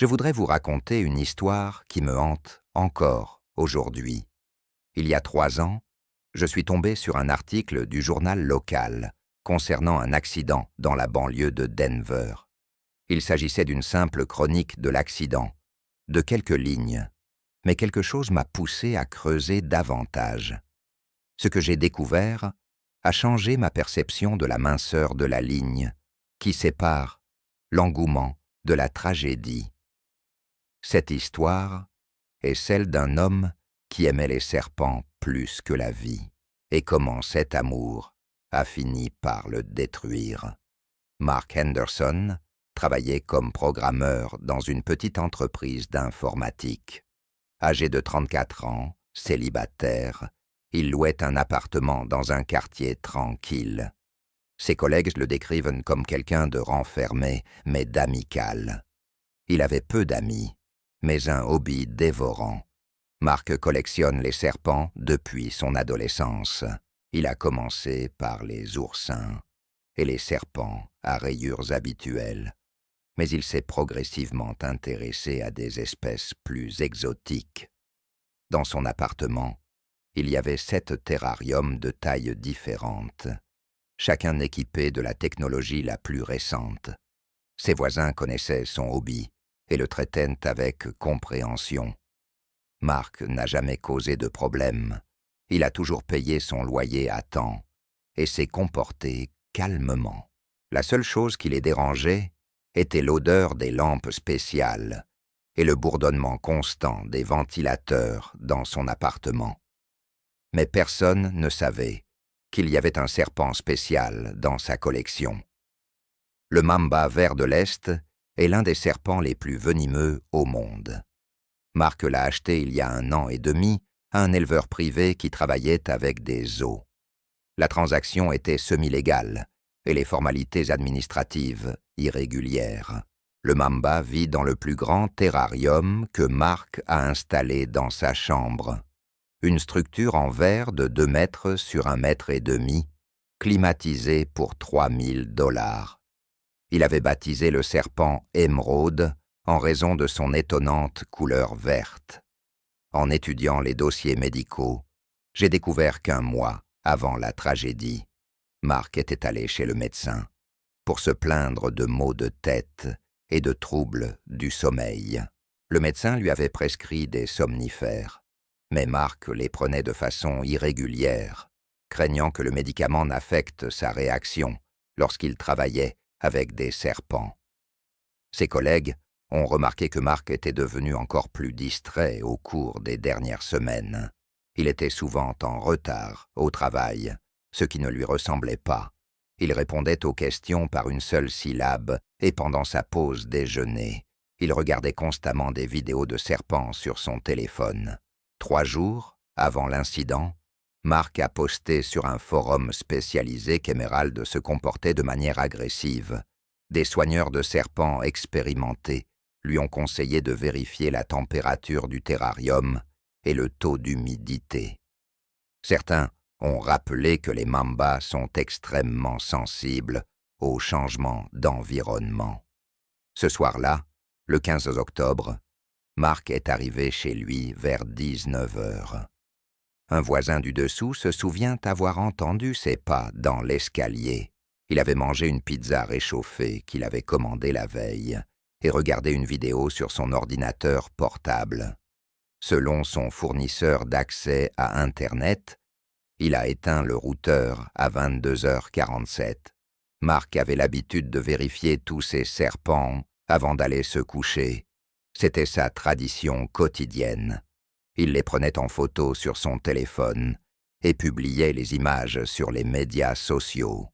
je voudrais vous raconter une histoire qui me hante encore aujourd'hui. Il y a 3 ans, je suis tombé sur un article du journal local concernant un accident dans la banlieue de Denver. Il s'agissait d'une simple chronique de l'accident, de quelques lignes, mais quelque chose m'a poussé à creuser davantage. Ce que j'ai découvert a changé ma perception de la minceur de la ligne qui sépare l'engouement de la tragédie. Cette histoire est celle d'un homme qui aimait les serpents plus que la vie, et comment cet amour a fini par le détruire. Mark Henderson travaillait comme programmeur dans une petite entreprise d'informatique. Âgé de 34 ans, célibataire, il louait un appartement dans un quartier tranquille. Ses collègues le décrivent comme quelqu'un de renfermé, mais d'amical. Il avait peu d'amis, mais un hobby dévorant. Mark collectionne les serpents depuis son adolescence. Il a commencé par les oursins et les serpents à rayures habituelles, mais il s'est progressivement intéressé à des espèces plus exotiques. Dans son appartement, il y avait 7 terrariums de tailles différentes, chacun équipé de la technologie la plus récente. Ses voisins connaissaient son hobby et le traitaient avec compréhension. Mark n'a jamais causé de problème. Il a toujours payé son loyer à temps et s'est comporté calmement. La seule chose qui les dérangeait était l'odeur des lampes spéciales et le bourdonnement constant des ventilateurs dans son appartement. Mais personne ne savait qu'il y avait un serpent spécial dans sa collection. Le mamba vert de l'Est est l'un des serpents les plus venimeux au monde. Mark l'a acheté il y a 1 an et demi à un éleveur privé qui travaillait avec des zoos. La transaction était semi-légale et les formalités administratives irrégulières. Le mamba vit dans le plus grand terrarium que Mark a installé dans sa chambre. Une structure en verre de 2 mètres sur 1,5 mètre, climatisée pour $3 000. Il avait baptisé le serpent Émeraude en raison de son étonnante couleur verte. En étudiant les dossiers médicaux, j'ai découvert qu'1 mois avant la tragédie, Mark était allé chez le médecin pour se plaindre de maux de tête et de troubles du sommeil. Le médecin lui avait prescrit des somnifères, mais Mark les prenait de façon irrégulière, craignant que le médicament n'affecte sa réaction lorsqu'il travaillait avec des serpents. Ses collègues ont remarqué que Mark était devenu encore plus distrait au cours des dernières semaines. Il était souvent en retard au travail, ce qui ne lui ressemblait pas. Il répondait aux questions par une seule syllabe et pendant sa pause déjeuner, il regardait constamment des vidéos de serpents sur son téléphone. 3 jours avant l'incident, Mark a posté sur un forum spécialisé qu'Emerald se comportait de manière agressive. Des soigneurs de serpents expérimentés lui ont conseillé de vérifier la température du terrarium et le taux d'humidité. Certains ont rappelé que les mambas sont extrêmement sensibles aux changements d'environnement. Ce soir-là, le 15 octobre, Mark est arrivé chez lui vers 19 heures. Un voisin du dessous se souvient avoir entendu ses pas dans l'escalier. Il avait mangé une pizza réchauffée qu'il avait commandée la veille et regardé une vidéo sur son ordinateur portable. Selon son fournisseur d'accès à Internet, il a éteint le routeur à 22h47. Mark avait l'habitude de vérifier tous ses serpents avant d'aller se coucher. C'était sa tradition quotidienne. Il les prenait en photo sur son téléphone et publiait les images sur les médias sociaux.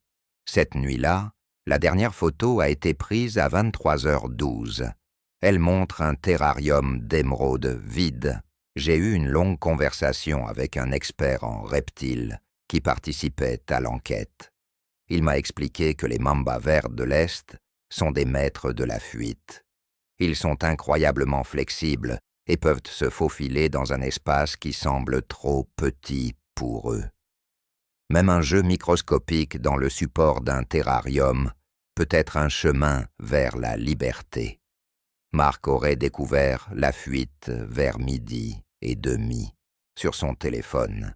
Cette nuit-là, la dernière photo a été prise à 23h12. Elle montre un terrarium d'émeraude vide. J'ai eu une longue conversation avec un expert en reptiles qui participait à l'enquête. Il m'a expliqué que les mambas verts de l'Est sont des maîtres de la fuite. Ils sont incroyablement flexibles et peuvent se faufiler dans un espace qui semble trop petit pour eux. Même un jeu microscopique dans le support d'un terrarium peut être un chemin vers la liberté. Marc aurait découvert la fuite vers 12h30 sur son téléphone.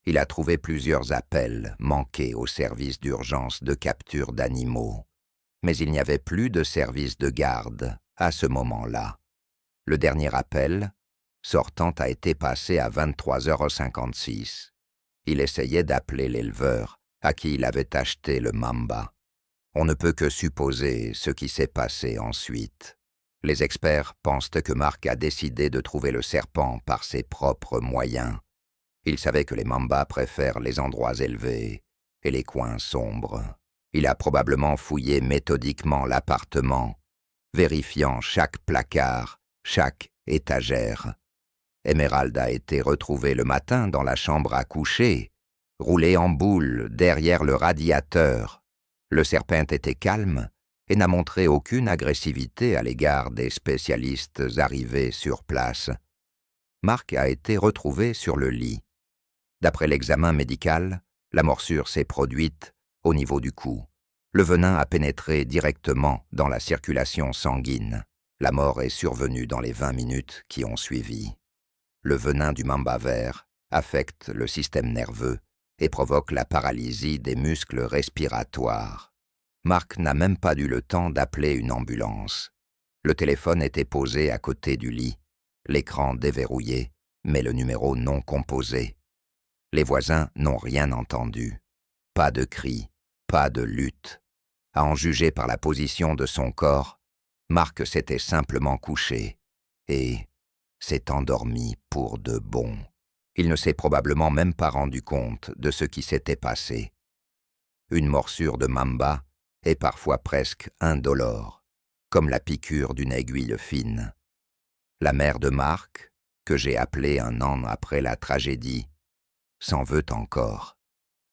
Il a trouvé plusieurs appels manqués au service d'urgence de capture d'animaux. Mais il n'y avait plus de service de garde à ce moment-là. Le dernier appel, sortant, a été passé à 23h56. Il essayait d'appeler l'éleveur à qui il avait acheté le mamba. On ne peut que supposer ce qui s'est passé ensuite. Les experts pensent que Marc a décidé de trouver le serpent par ses propres moyens. Il savait que les mambas préfèrent les endroits élevés et les coins sombres. Il a probablement fouillé méthodiquement l'appartement, vérifiant chaque placard, chaque étagère. Emerald a été retrouvée le matin dans la chambre à coucher, roulée en boule derrière le radiateur. Le serpent était calme et n'a montré aucune agressivité à l'égard des spécialistes arrivés sur place. Marc a été retrouvé sur le lit. D'après l'examen médical, la morsure s'est produite au niveau du cou. Le venin a pénétré directement dans la circulation sanguine. La mort est survenue dans les 20 minutes qui ont suivi. Le venin du mamba vert affecte le système nerveux et provoque la paralysie des muscles respiratoires. Marc n'a même pas eu le temps d'appeler une ambulance. Le téléphone était posé à côté du lit, l'écran déverrouillé, mais le numéro non composé. Les voisins n'ont rien entendu. Pas de cris, pas de lutte. À en juger par la position de son corps, Marc s'était simplement couché et s'est endormi pour de bon. Il ne s'est probablement même pas rendu compte de ce qui s'était passé. Une morsure de mamba est parfois presque indolore, comme la piqûre d'une aiguille fine. La mère de Marc, que j'ai appelée un an après la tragédie, s'en veut encore.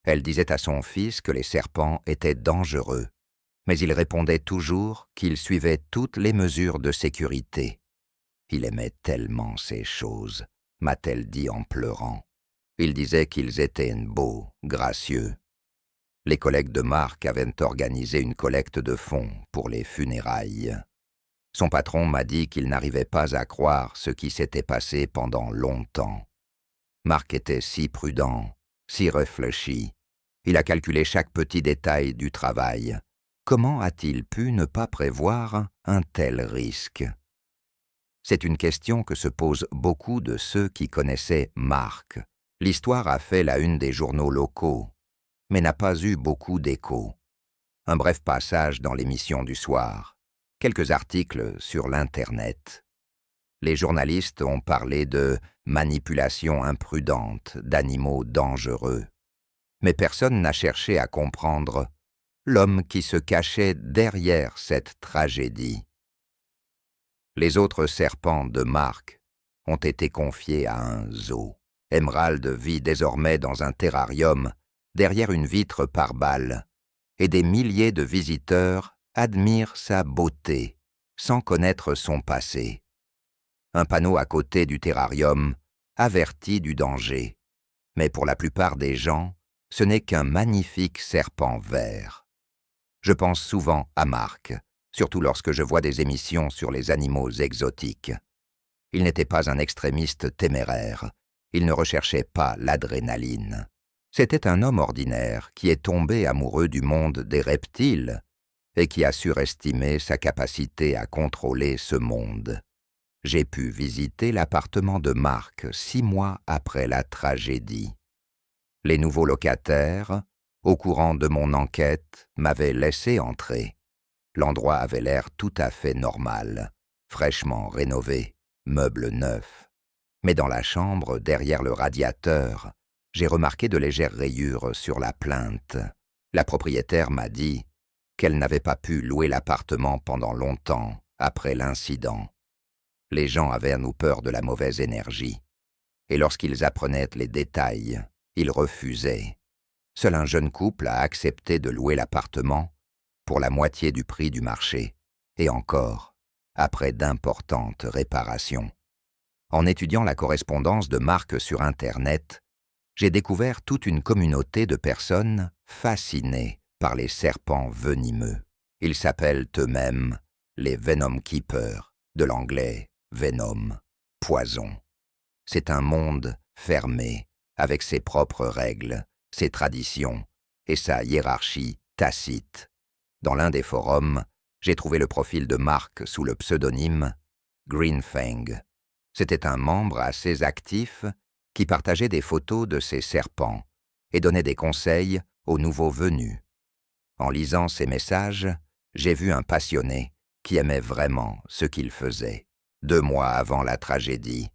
Elle disait à son fils que les serpents étaient dangereux, mais il répondait toujours qu'il suivait toutes les mesures de sécurité. Il aimait tellement ces choses, m'a-t-elle dit en pleurant. Il disait qu'ils étaient beaux, gracieux. Les collègues de Marc avaient organisé une collecte de fonds pour les funérailles. Son patron m'a dit qu'il n'arrivait pas à croire ce qui s'était passé pendant longtemps. Marc était si prudent, si réfléchi. Il a calculé chaque petit détail du travail. Comment a-t-il pu ne pas prévoir un tel risque? C'est une question que se posent beaucoup de ceux qui connaissaient Marc. L'histoire a fait la une des journaux locaux, mais n'a pas eu beaucoup d'écho. Un bref passage dans l'émission du soir, quelques articles sur l'Internet. Les journalistes ont parlé de manipulation imprudente d'animaux dangereux. Mais personne n'a cherché à comprendre l'homme qui se cachait derrière cette tragédie. Les autres serpents de Marc ont été confiés à un zoo. Emerald vit désormais dans un terrarium derrière une vitre par balle, et des milliers de visiteurs admirent sa beauté sans connaître son passé. Un panneau à côté du terrarium avertit du danger, mais pour la plupart des gens, ce n'est qu'un magnifique serpent vert. Je pense souvent à Marc, surtout lorsque je vois des émissions sur les animaux exotiques. Il n'était pas un extrémiste téméraire, il ne recherchait pas l'adrénaline. C'était un homme ordinaire qui est tombé amoureux du monde des reptiles et qui a surestimé sa capacité à contrôler ce monde. J'ai pu visiter l'appartement de Marc 6 mois après la tragédie. Les nouveaux locataires, au courant de mon enquête, m'avaient laissé entrer. L'endroit avait l'air tout à fait normal, fraîchement rénové, meubles neufs. Mais dans la chambre, derrière le radiateur, j'ai remarqué de légères rayures sur la plinthe. La propriétaire m'a dit qu'elle n'avait pas pu louer l'appartement pendant longtemps après l'incident. Les gens avaient à nous peur de la mauvaise énergie. Et lorsqu'ils apprenaient les détails, ils refusaient. Seul un jeune couple a accepté de louer l'appartement pour la moitié du prix du marché, et encore, après d'importantes réparations. En étudiant la correspondance de Marc sur Internet, j'ai découvert toute une communauté de personnes fascinées par les serpents venimeux. Ils s'appellent eux-mêmes les Venom Keepers. de l'anglais venom, poison. C'est un monde fermé, avec ses propres règles, ses traditions et sa hiérarchie tacite. Dans l'un des forums, j'ai trouvé le profil de Mark sous le pseudonyme Greenfang. C'était un membre assez actif qui partageait des photos de ses serpents et donnait des conseils aux nouveaux venus. En lisant ces messages, j'ai vu un passionné qui aimait vraiment ce qu'il faisait. 2 mois avant la tragédie,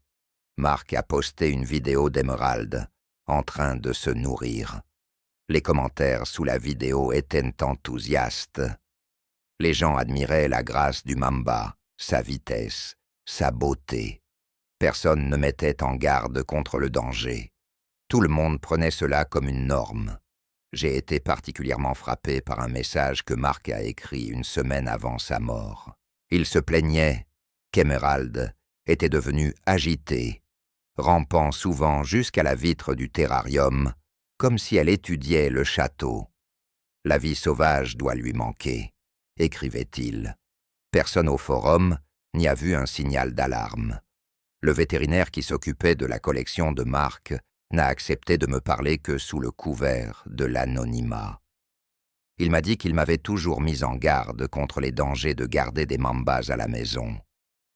Mark a posté une vidéo d'Emerald en train de se nourrir. Les commentaires sous la vidéo étaient enthousiastes. Les gens admiraient la grâce du mamba, sa vitesse, sa beauté. Personne ne mettait en garde contre le danger. Tout le monde prenait cela comme une norme. J'ai été particulièrement frappé par un message que Mark a écrit une semaine avant sa mort. Il se plaignait qu'Emerald était devenue agitée, rampant souvent jusqu'à la vitre du terrarium, comme si elle étudiait le château. « La vie sauvage doit lui manquer », écrivait-il. Personne au forum n'y a vu un signal d'alarme. Le vétérinaire qui s'occupait de la collection de Mark n'a accepté de me parler que sous le couvert de l'anonymat. Il m'a dit qu'il m'avait toujours mis en garde contre les dangers de garder des mambas à la maison,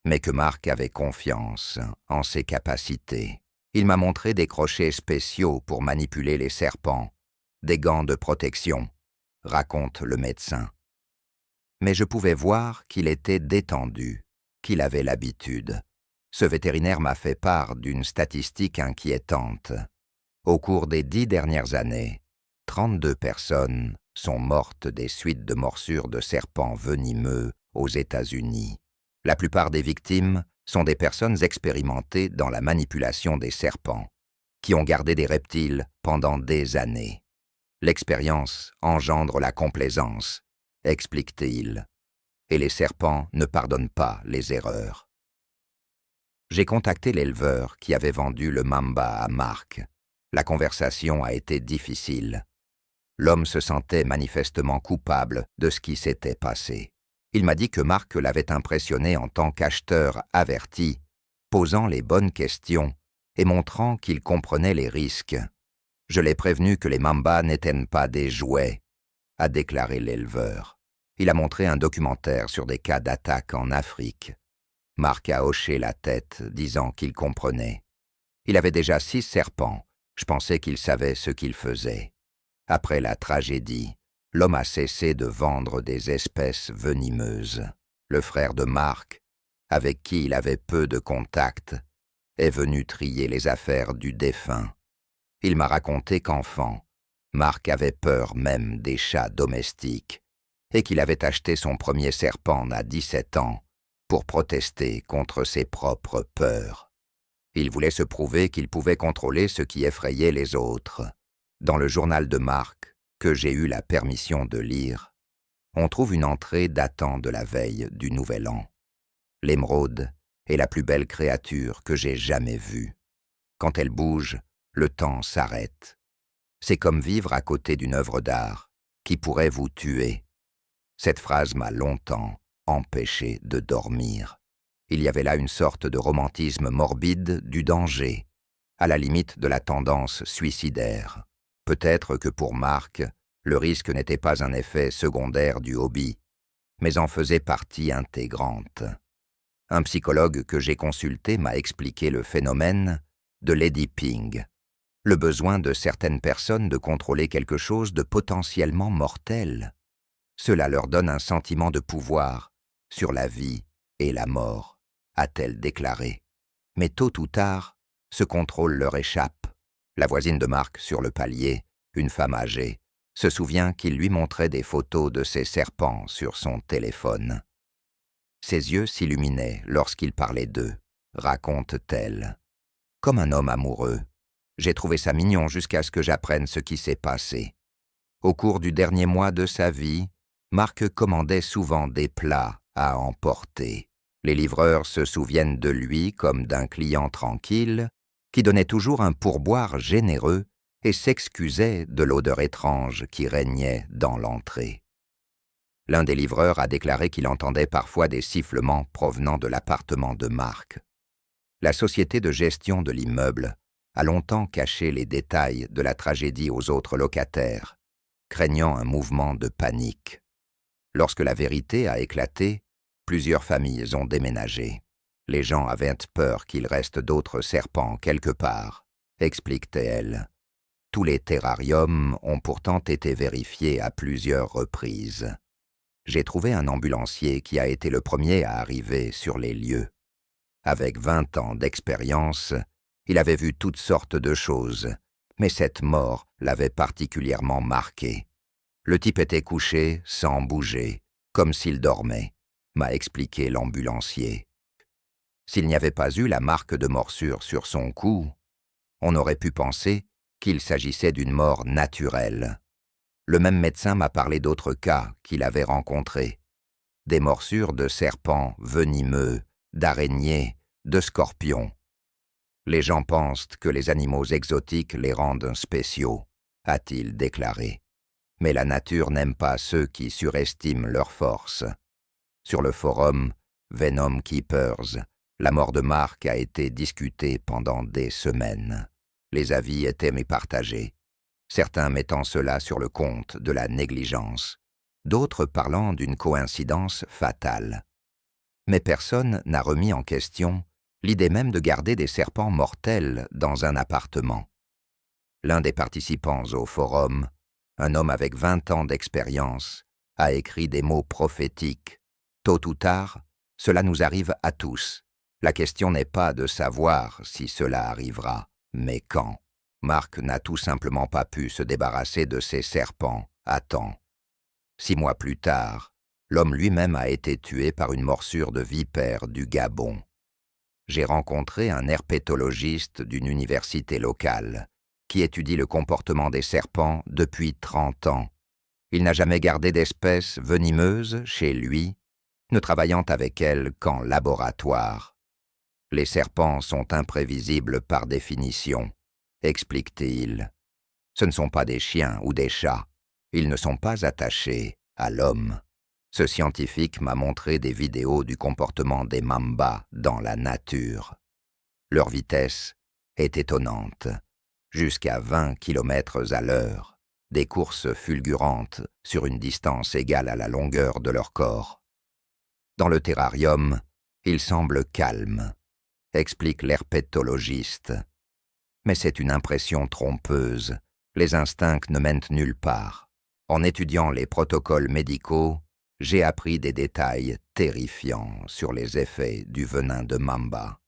mais que Mark avait confiance en ses capacités. Il m'a montré des crochets spéciaux pour manipuler les serpents, des gants de protection, raconte le médecin. Mais je pouvais voir qu'il était détendu, qu'il avait l'habitude. Ce vétérinaire m'a fait part d'une statistique inquiétante. Au cours des 10 dernières années, 32 personnes sont mortes des suites de morsures de serpents venimeux aux États-Unis. La plupart des victimes sont des personnes expérimentées dans la manipulation des serpents, qui ont gardé des reptiles pendant des années. L'expérience engendre la complaisance, explique-t-il, et les serpents ne pardonnent pas les erreurs. J'ai contacté l'éleveur qui avait vendu le mamba à Mark. La conversation a été difficile. L'homme se sentait manifestement coupable de ce qui s'était passé. Il m'a dit que Mark l'avait impressionné en tant qu'acheteur averti, posant les bonnes questions et montrant qu'il comprenait les risques. « Je l'ai prévenu que les mambas n'étaient pas des jouets », a déclaré l'éleveur. Il a montré un documentaire sur des cas d'attaque en Afrique. Mark a hoché la tête, disant qu'il comprenait. Il avait déjà 6 serpents. Je pensais qu'il savait ce qu'il faisait. Après la tragédie, l'homme a cessé de vendre des espèces venimeuses. Le frère de Mark, avec qui il avait peu de contact, est venu trier les affaires du défunt. Il m'a raconté qu'enfant, Mark avait peur même des chats domestiques et qu'il avait acheté son premier serpent à 17 ans pour protester contre ses propres peurs. Il voulait se prouver qu'il pouvait contrôler ce qui effrayait les autres. Dans le journal de Mark, que j'ai eu la permission de lire, on trouve une entrée datant de la veille du Nouvel An. L'émeraude est la plus belle créature que j'ai jamais vue. Quand elle bouge, le temps s'arrête. C'est comme vivre à côté d'une œuvre d'art qui pourrait vous tuer. Cette phrase m'a longtemps empêché de dormir. Il y avait là une sorte de romantisme morbide du danger, à la limite de la tendance suicidaire. Peut-être que pour Mark, le risque n'était pas un effet secondaire du hobby, mais en faisait partie intégrante. Un psychologue que j'ai consulté m'a expliqué le phénomène de Lady Ping, le besoin de certaines personnes de contrôler quelque chose de potentiellement mortel. Cela leur donne un sentiment de pouvoir sur la vie et la mort, a-t-elle déclaré. Mais tôt ou tard, ce contrôle leur échappe. La voisine de Mark sur le palier, une femme âgée, se souvient qu'il lui montrait des photos de ses serpents sur son téléphone. Ses yeux s'illuminaient lorsqu'il parlait d'eux, raconte-t-elle. Comme un homme amoureux, j'ai trouvé ça mignon jusqu'à ce que j'apprenne ce qui s'est passé. Au cours du dernier mois de sa vie, Mark commandait souvent des plats à emporter. Les livreurs se souviennent de lui comme d'un client tranquille qui donnait toujours un pourboire généreux et s'excusait de l'odeur étrange qui régnait dans l'entrée. L'un des livreurs a déclaré qu'il entendait parfois des sifflements provenant de l'appartement de Marc. La société de gestion de l'immeuble a longtemps caché les détails de la tragédie aux autres locataires, craignant un mouvement de panique. Lorsque la vérité a éclaté, plusieurs familles ont déménagé. Les gens avaient peur qu'il reste d'autres serpents quelque part, explique-t-elle. Tous les terrariums ont pourtant été vérifiés à plusieurs reprises. J'ai trouvé un ambulancier qui a été le premier à arriver sur les lieux. Avec 20 ans d'expérience, il avait vu toutes sortes de choses, mais cette mort l'avait particulièrement marqué. Le type était couché sans bouger, comme s'il dormait, m'a expliqué l'ambulancier. S'il n'y avait pas eu la marque de morsure sur son cou, on aurait pu penser qu'il s'agissait d'une mort naturelle. Le même médecin m'a parlé d'autres cas qu'il avait rencontrés. Des morsures de serpents venimeux, d'araignées, de scorpions. Les gens pensent que les animaux exotiques les rendent spéciaux, a-t-il déclaré. Mais la nature n'aime pas ceux qui surestiment leur force. Sur le forum Venom Keepers, la mort de Marc a été discutée pendant des semaines. Les avis étaient partagés, certains mettant cela sur le compte de la négligence, d'autres parlant d'une coïncidence fatale. Mais personne n'a remis en question l'idée même de garder des serpents mortels dans un appartement. L'un des participants au forum, un homme avec 20 ans d'expérience, a écrit des mots prophétiques. Tôt ou tard, cela nous arrive à tous. La question n'est pas de savoir si cela arrivera, mais quand. Marc n'a tout simplement pas pu se débarrasser de ces serpents à temps. 6 mois plus tard, l'homme lui-même a été tué par une morsure de vipère du Gabon. J'ai rencontré un herpétologiste d'une université locale qui étudie le comportement des serpents depuis 30 ans. Il n'a jamais gardé d'espèces venimeuses chez lui, ne travaillant avec elles qu'en laboratoire. Les serpents sont imprévisibles par définition, explique-t-il. Ce ne sont pas des chiens ou des chats. Ils ne sont pas attachés à l'homme. Ce scientifique m'a montré des vidéos du comportement des mambas dans la nature. Leur vitesse est étonnante, jusqu'à 20 km à l'heure, des courses fulgurantes sur une distance égale à la longueur de leur corps. Dans le terrarium, ils semblent calmes, explique l'herpétologiste. Mais c'est une impression trompeuse. Les instincts ne mènent nulle part. En étudiant les protocoles médicaux, j'ai appris des détails terrifiants sur les effets du venin de mamba.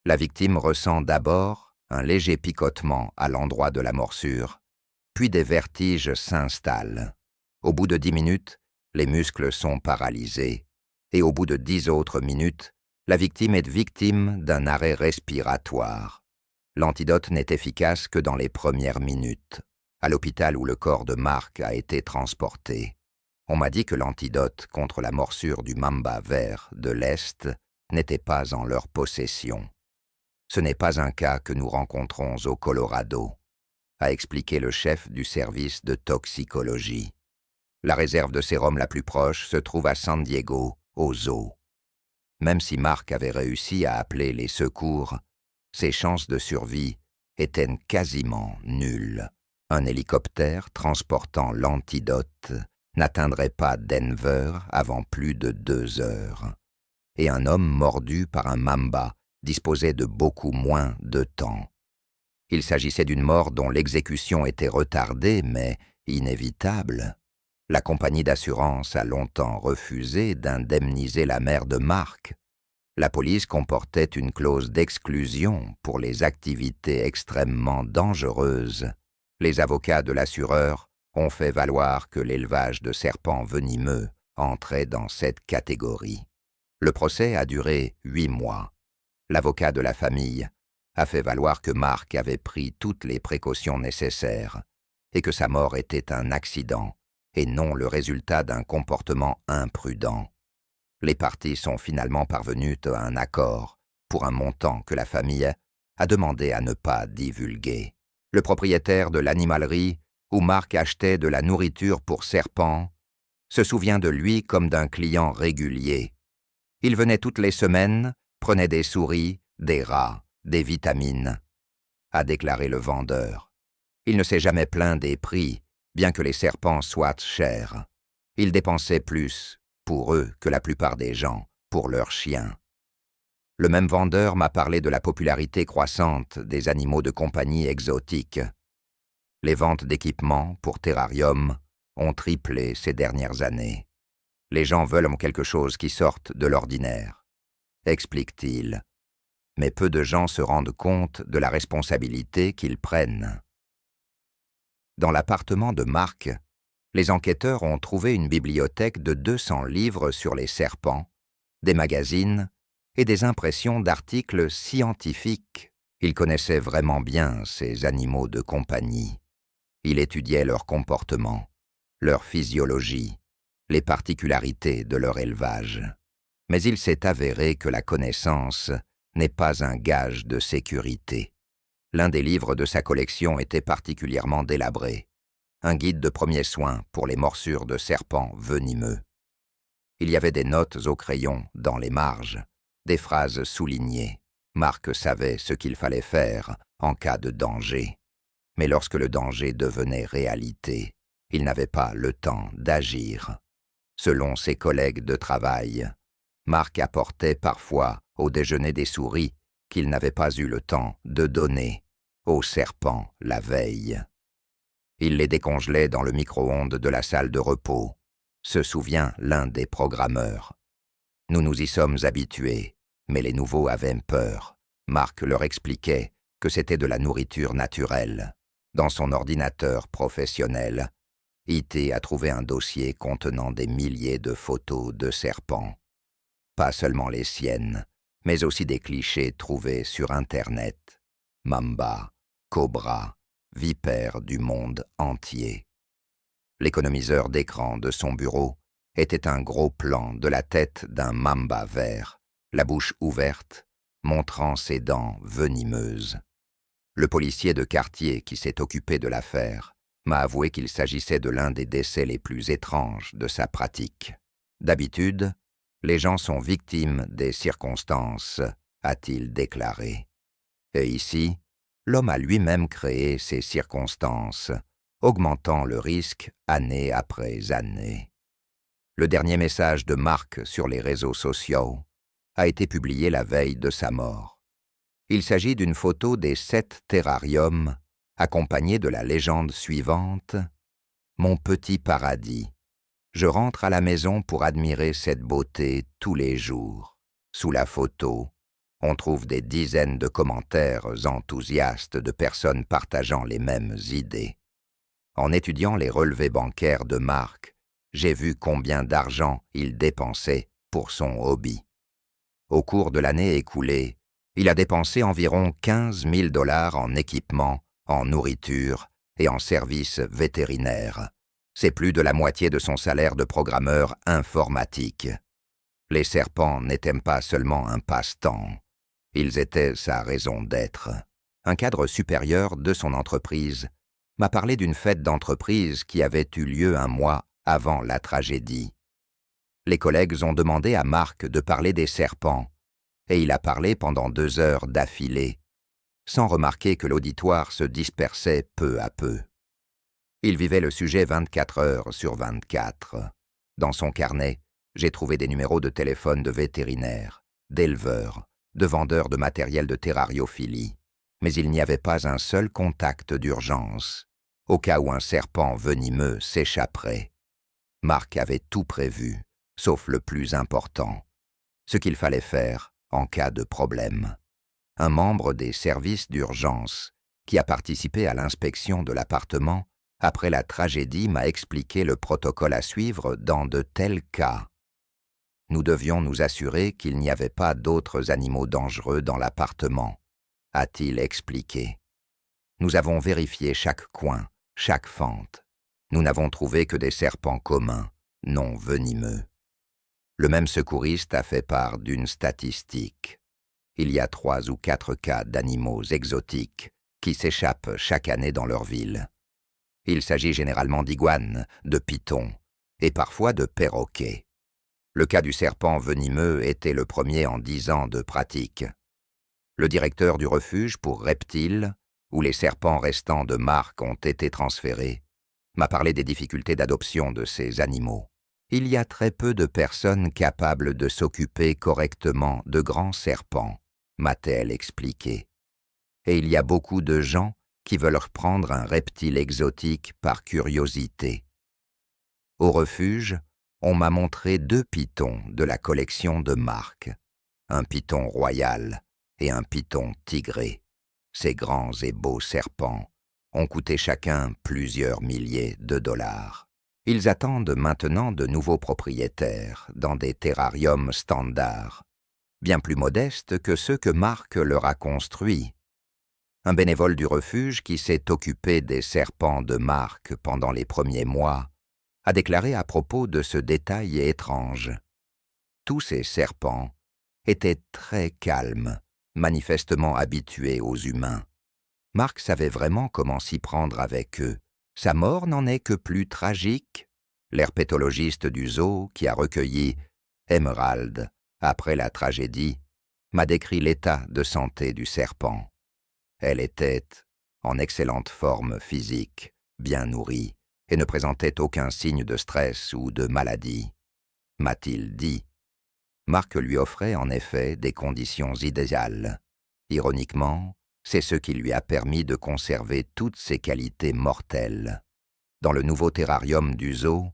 La victime ressent d'abord un léger picotement à l'endroit de la morsure, puis des vertiges s'installent. Au bout de 10 minutes, les muscles sont paralysés, et au bout de 10 autres minutes, la victime est victime d'un arrêt respiratoire. L'antidote n'est efficace que dans les premières minutes, à l'hôpital où le corps de Marc a été transporté. On m'a dit que l'antidote contre la morsure du mamba vert de l'Est n'était pas en leur possession. Ce n'est pas un cas que nous rencontrons au Colorado, a expliqué le chef du service de toxicologie. La réserve de sérum la plus proche se trouve à San Diego, au zoo. Même si Marc avait réussi à appeler les secours, ses chances de survie étaient quasiment nulles. Un hélicoptère transportant l'antidote n'atteindrait pas Denver avant plus de 2 heures. Et un homme mordu par un mamba disposait de beaucoup moins de temps. Il s'agissait d'une mort dont l'exécution était retardée mais inévitable. La compagnie d'assurance a longtemps refusé d'indemniser la mère de Marc. La police comportait une clause d'exclusion pour les activités extrêmement dangereuses. Les avocats de l'assureur ont fait valoir que l'élevage de serpents venimeux entrait dans cette catégorie. Le procès a duré 8 mois. L'avocat de la famille a fait valoir que Marc avait pris toutes les précautions nécessaires et que sa mort était un accident et non le résultat d'un comportement imprudent. Les parties sont finalement parvenues à un accord pour un montant que la famille a demandé à ne pas divulguer. Le propriétaire de l'animalerie où Marc achetait de la nourriture pour serpents se souvient de lui comme d'un client régulier. Il venait toutes les semaines, prenait des souris, des rats, des vitamines, a déclaré le vendeur. Il ne s'est jamais plaint des prix, bien que les serpents soient chers. Il dépensait plus, pour eux, que la plupart des gens, pour leurs chiens. Le même vendeur m'a parlé de la popularité croissante des animaux de compagnie exotiques. Les ventes d'équipements pour terrarium ont triplé ces dernières années. Les gens veulent quelque chose qui sorte de l'ordinaire, explique-t-il. Mais peu de gens se rendent compte de la responsabilité qu'ils prennent. Dans l'appartement de Marc, les enquêteurs ont trouvé une bibliothèque de 200 livres sur les serpents, des magazines et des impressions d'articles scientifiques. Il connaissait vraiment bien ces animaux de compagnie. Il étudiait leur comportement, leur physiologie, les particularités de leur élevage. Mais il s'est avéré que la connaissance n'est pas un gage de sécurité. L'un des livres de sa collection était particulièrement délabré. Un guide de premiers soins pour les morsures de serpents venimeux. Il y avait des notes au crayon dans les marges, des phrases soulignées. Marc savait ce qu'il fallait faire en cas de danger. Mais lorsque le danger devenait réalité, il n'avait pas le temps d'agir. Selon ses collègues de travail, Marc apportait parfois au déjeuner des souris qu'il n'avait pas eu le temps de donner aux serpents la veille. Il les décongelait dans le micro-ondes de la salle de repos, se souvient l'un des programmeurs. Nous nous y sommes habitués, mais les nouveaux avaient peur. Marc leur expliquait que c'était de la nourriture naturelle. Dans son ordinateur professionnel, IT a trouvé un dossier contenant des milliers de photos de serpents. Pas seulement les siennes, mais aussi des clichés trouvés sur Internet. Mamba, cobra, vipères du monde entier. L'économiseur d'écran de son bureau était un gros plan de la tête d'un mamba vert, la bouche ouverte, montrant ses dents venimeuses. Le policier de quartier qui s'est occupé de l'affaire m'a avoué qu'il s'agissait de l'un des décès les plus étranges de sa pratique. D'habitude, les gens sont victimes des circonstances, a-t-il déclaré. Et ici, l'homme a lui-même créé ces circonstances, augmentant le risque année après année. Le dernier message de Marc sur les réseaux sociaux a été publié la veille de sa mort. Il s'agit d'une photo des 7 terrariums, accompagnée de la légende suivante « Mon petit paradis. Je rentre à la maison pour admirer cette beauté tous les jours. » Sous la photo, on trouve des dizaines de commentaires enthousiastes de personnes partageant les mêmes idées. En étudiant les relevés bancaires de Marc, j'ai vu combien d'argent il dépensait pour son hobby. Au cours de l'année écoulée, il a dépensé environ 15 000 $ en équipements, en nourriture et en services vétérinaires. C'est plus de la moitié de son salaire de programmeur informatique. Les serpents n'étaient pas seulement un passe-temps, ils étaient sa raison d'être. Un cadre supérieur de son entreprise m'a parlé d'une fête d'entreprise qui avait eu lieu un mois avant la tragédie. Les collègues ont demandé à Marc de parler des serpents, et il a parlé pendant 2 heures d'affilée, sans remarquer que l'auditoire se dispersait peu à peu. Il vivait le sujet 24 heures sur 24. Dans son carnet, j'ai trouvé des numéros de téléphone de vétérinaires, d'éleveurs, de vendeurs de matériel de terrariophilie. Mais il n'y avait pas un seul contact d'urgence, au cas où un serpent venimeux s'échapperait. Marc avait tout prévu, sauf le plus important, ce qu'il fallait faire en cas de problème. Un membre des services d'urgence, qui a participé à l'inspection de l'appartement après la tragédie, m'a expliqué le protocole à suivre dans de tels cas. Nous devions nous assurer qu'il n'y avait pas d'autres animaux dangereux dans l'appartement, a-t-il expliqué. Nous avons vérifié chaque coin, chaque fente. Nous n'avons trouvé que des serpents communs, non venimeux. Le même secouriste a fait part d'une statistique. Il y a 3 ou 4 cas d'animaux exotiques qui s'échappent chaque année dans leur ville. Il s'agit généralement d'iguanes, de pythons et parfois de perroquets. Le cas du serpent venimeux était le premier en 10 ans de pratique. Le directeur du refuge pour reptiles, où les serpents restants de Marc ont été transférés, m'a parlé des difficultés d'adoption de ces animaux. Il y a très peu de personnes capables de s'occuper correctement de grands serpents, m'a-t-elle expliqué. Et il y a beaucoup de gens qui veulent reprendre un reptile exotique par curiosité. Au refuge, on m'a montré 2 pythons de la collection de Marc, un python royal et un python tigré. Ces grands et beaux serpents ont coûté chacun plusieurs milliers de dollars. Ils attendent maintenant de nouveaux propriétaires dans des terrariums standards, bien plus modestes que ceux que Marc leur a construits. Un bénévole du refuge qui s'est occupé des serpents de Marc pendant les premiers mois a déclaré à propos de ce détail étrange. Tous ces serpents étaient très calmes, manifestement habitués aux humains. Marc savait vraiment comment s'y prendre avec eux. Sa mort n'en est que plus tragique. L'herpétologiste du zoo qui a recueilli Emerald après la tragédie m'a décrit l'état de santé du serpent. Elle était en excellente forme physique, bien nourrie, et ne présentait aucun signe de stress ou de maladie, m'a-t-il dit. Marc lui offrait en effet des conditions idéales. Ironiquement, c'est ce qui lui a permis de conserver toutes ses qualités mortelles. Dans le nouveau terrarium du zoo,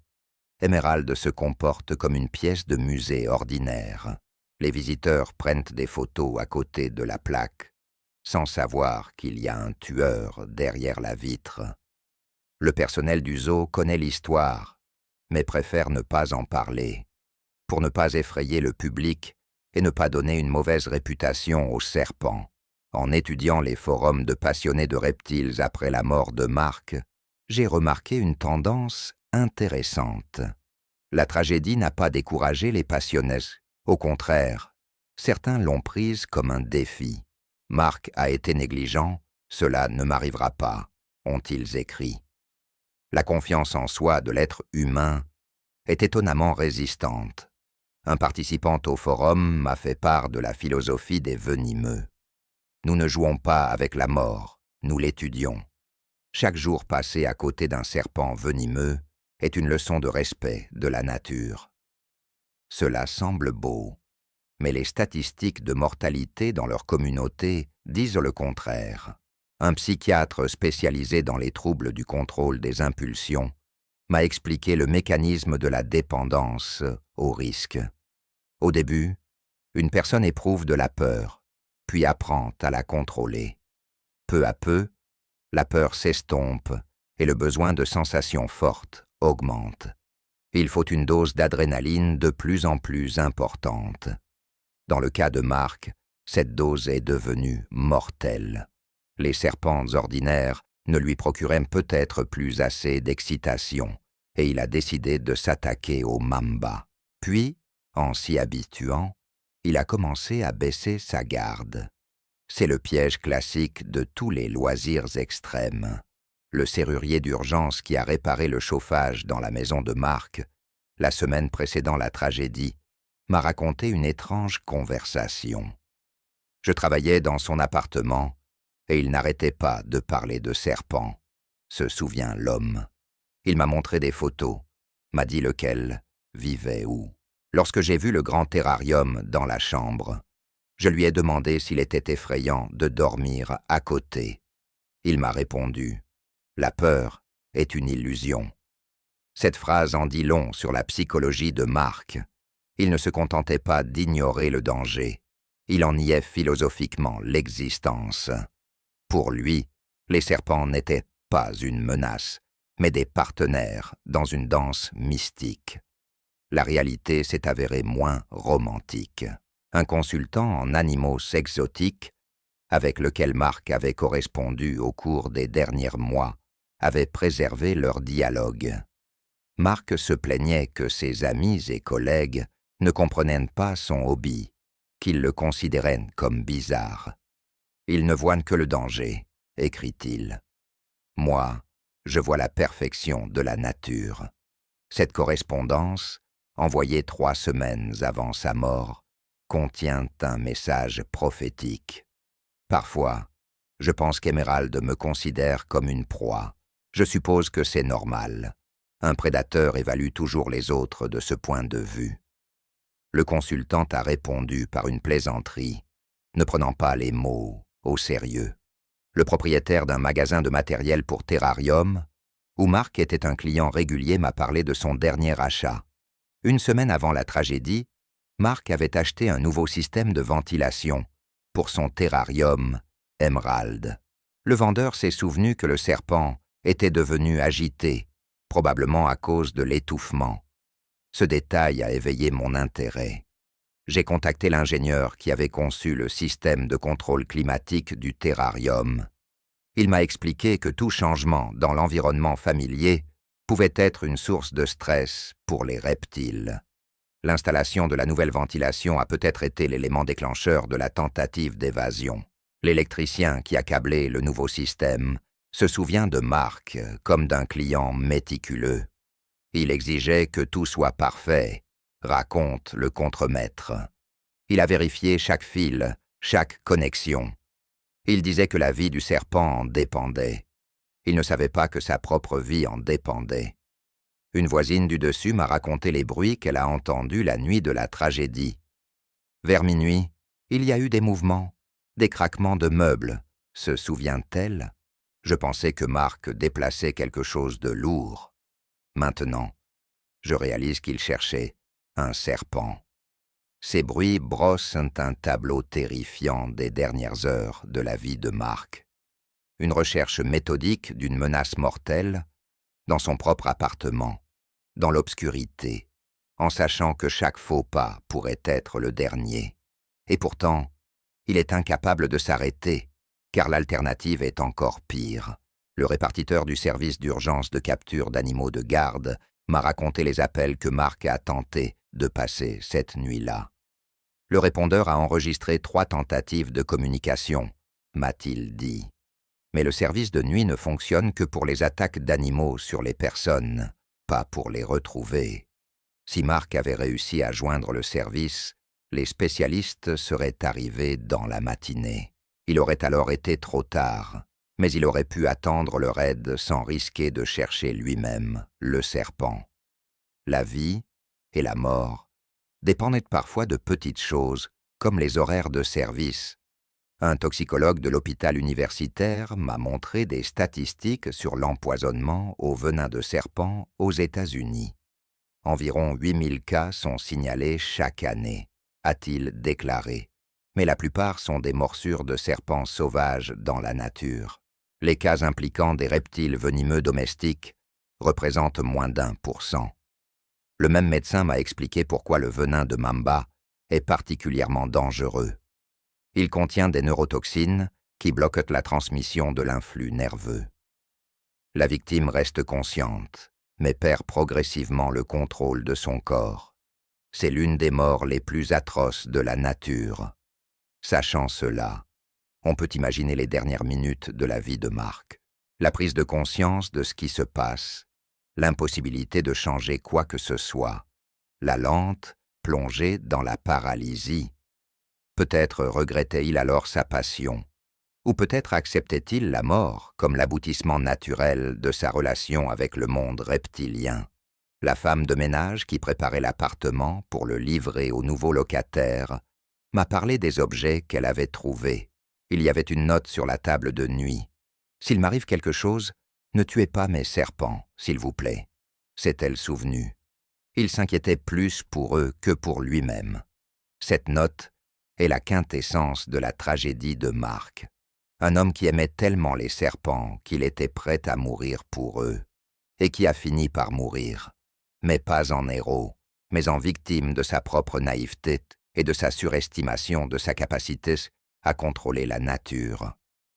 Emerald se comporte comme une pièce de musée ordinaire. Les visiteurs prennent des photos à côté de la plaque, sans savoir qu'il y a un tueur derrière la vitre. Le personnel du zoo connaît l'histoire, mais préfère ne pas en parler, pour ne pas effrayer le public et ne pas donner une mauvaise réputation aux serpents. En étudiant les forums de passionnés de reptiles après la mort de Marc, j'ai remarqué une tendance intéressante. La tragédie n'a pas découragé les passionnés. Au contraire, certains l'ont prise comme un défi. Marc a été négligent, cela ne m'arrivera pas, ont-ils écrit. La confiance en soi de l'être humain est étonnamment résistante. Un participant au forum m'a fait part de la philosophie des venimeux. Nous ne jouons pas avec la mort, nous l'étudions. Chaque jour passé à côté d'un serpent venimeux est une leçon de respect de la nature. Cela semble beau, mais les statistiques de mortalité dans leur communauté disent le contraire. Un psychiatre spécialisé dans les troubles du contrôle des impulsions m'a expliqué le mécanisme de la dépendance au risque. Au début, une personne éprouve de la peur, puis apprend à la contrôler. Peu à peu, la peur s'estompe et le besoin de sensations fortes augmente. Il faut une dose d'adrénaline de plus en plus importante. Dans le cas de Marc, cette dose est devenue mortelle. Les serpents ordinaires ne lui procuraient peut-être plus assez d'excitation, et il a décidé de s'attaquer au mamba. Puis, en s'y habituant, il a commencé à baisser sa garde. C'est le piège classique de tous les loisirs extrêmes. Le serrurier d'urgence qui a réparé le chauffage dans la maison de Marc, la semaine précédant la tragédie, m'a raconté une étrange conversation. Je travaillais dans son appartement et il n'arrêtait pas de parler de serpents, se souvient l'homme. Il m'a montré des photos, m'a dit lequel vivait où. Lorsque j'ai vu le grand terrarium dans la chambre, je lui ai demandé s'il était effrayant de dormir à côté. Il m'a répondu « La peur est une illusion ». Cette phrase en dit long sur la psychologie de Marc. Il ne se contentait pas d'ignorer le danger, il en niait philosophiquement l'existence. Pour lui, les serpents n'étaient pas une menace, mais des partenaires dans une danse mystique. La réalité s'est avérée moins romantique. Un consultant en animaux exotiques, avec lequel Marc avait correspondu au cours des derniers mois, avait préservé leur dialogue. Marc se plaignait que ses amis et collègues ne comprenaient pas son hobby, qu'ils le considéraient comme bizarre. « Il ne voit que le danger », écrit-il. « Moi, je vois la perfection de la nature. Cette correspondance, envoyée 3 semaines avant sa mort, contient un message prophétique. Parfois, je pense qu'Emerald me considère comme une proie. Je suppose que c'est normal. Un prédateur évalue toujours les autres de ce point de vue. Le consultant a répondu par une plaisanterie, ne prenant pas les mots au sérieux. Le propriétaire d'un magasin de matériel pour terrarium, où Mark était un client régulier, m'a parlé de son dernier achat. Une semaine avant la tragédie, Mark avait acheté un nouveau système de ventilation pour son terrarium Emerald. Le vendeur s'est souvenu que le serpent était devenu agité, probablement à cause de l'étouffement. Ce détail a éveillé mon intérêt. J'ai contacté l'ingénieur qui avait conçu le système de contrôle climatique du terrarium. Il m'a expliqué que tout changement dans l'environnement familier pouvait être une source de stress pour les reptiles. L'installation de la nouvelle ventilation a peut-être été l'élément déclencheur de la tentative d'évasion. L'électricien qui a câblé le nouveau système se souvient de Mark comme d'un client méticuleux. Il exigeait que tout soit parfait, raconte le contremaître. Il a vérifié chaque fil, chaque connexion. Il disait que la vie du serpent en dépendait. Il ne savait pas que sa propre vie en dépendait. Une voisine du dessus m'a raconté les bruits qu'elle a entendus la nuit de la tragédie. Vers minuit, il y a eu des mouvements, des craquements de meubles, se souvient-elle? Je pensais que Mark déplaçait quelque chose de lourd. Maintenant, je réalise qu'il cherchait un serpent. Ces bruits brossent un tableau terrifiant des dernières heures de la vie de Mark. Une recherche méthodique d'une menace mortelle dans son propre appartement, dans l'obscurité, en sachant que chaque faux pas pourrait être le dernier. Et pourtant, il est incapable de s'arrêter, car l'alternative est encore pire. Le répartiteur du service d'urgence de capture d'animaux de garde m'a raconté les appels que Mark a tenté de passer cette nuit-là. Le répondeur a enregistré 3 tentatives de communication, m'a-t-il dit. Mais le service de nuit ne fonctionne que pour les attaques d'animaux sur les personnes, pas pour les retrouver. Si Mark avait réussi à joindre le service, les spécialistes seraient arrivés dans la matinée. Il aurait alors été trop tard, mais il aurait pu attendre leur aide sans risquer de chercher lui-même le serpent. La vie et la mort dépendent parfois de petites choses, comme les horaires de service. Un toxicologue de l'hôpital universitaire m'a montré des statistiques sur l'empoisonnement au venin de serpent aux États-Unis. Environ 8000 cas sont signalés chaque année, a-t-il déclaré, mais la plupart sont des morsures de serpents sauvages dans la nature. Les cas impliquant des reptiles venimeux domestiques représentent moins d'1%. Le même médecin m'a expliqué pourquoi le venin de mamba est particulièrement dangereux. Il contient des neurotoxines qui bloquent la transmission de l'influx nerveux. La victime reste consciente, mais perd progressivement le contrôle de son corps. C'est l'une des morts les plus atroces de la nature. Sachant cela, on peut imaginer les dernières minutes de la vie de Mark. La prise de conscience de ce qui se passe, l'impossibilité de changer quoi que ce soit, la lente plongée dans la paralysie. Peut-être regrettait-il alors sa passion, ou peut-être acceptait-il la mort comme l'aboutissement naturel de sa relation avec le monde reptilien. La femme de ménage qui préparait l'appartement pour le livrer au nouveau locataire m'a parlé des objets qu'elle avait trouvés. Il y avait une note sur la table de nuit. « S'il m'arrive quelque chose, ne tuez pas mes serpents, s'il vous plaît. » S'est-elle souvenue. Il s'inquiétait plus pour eux que pour lui-même. Cette note est la quintessence de la tragédie de Mark. Un homme qui aimait tellement les serpents qu'il était prêt à mourir pour eux, et qui a fini par mourir, mais pas en héros, mais en victime de sa propre naïveté et de sa surestimation de sa capacité à contrôler la nature.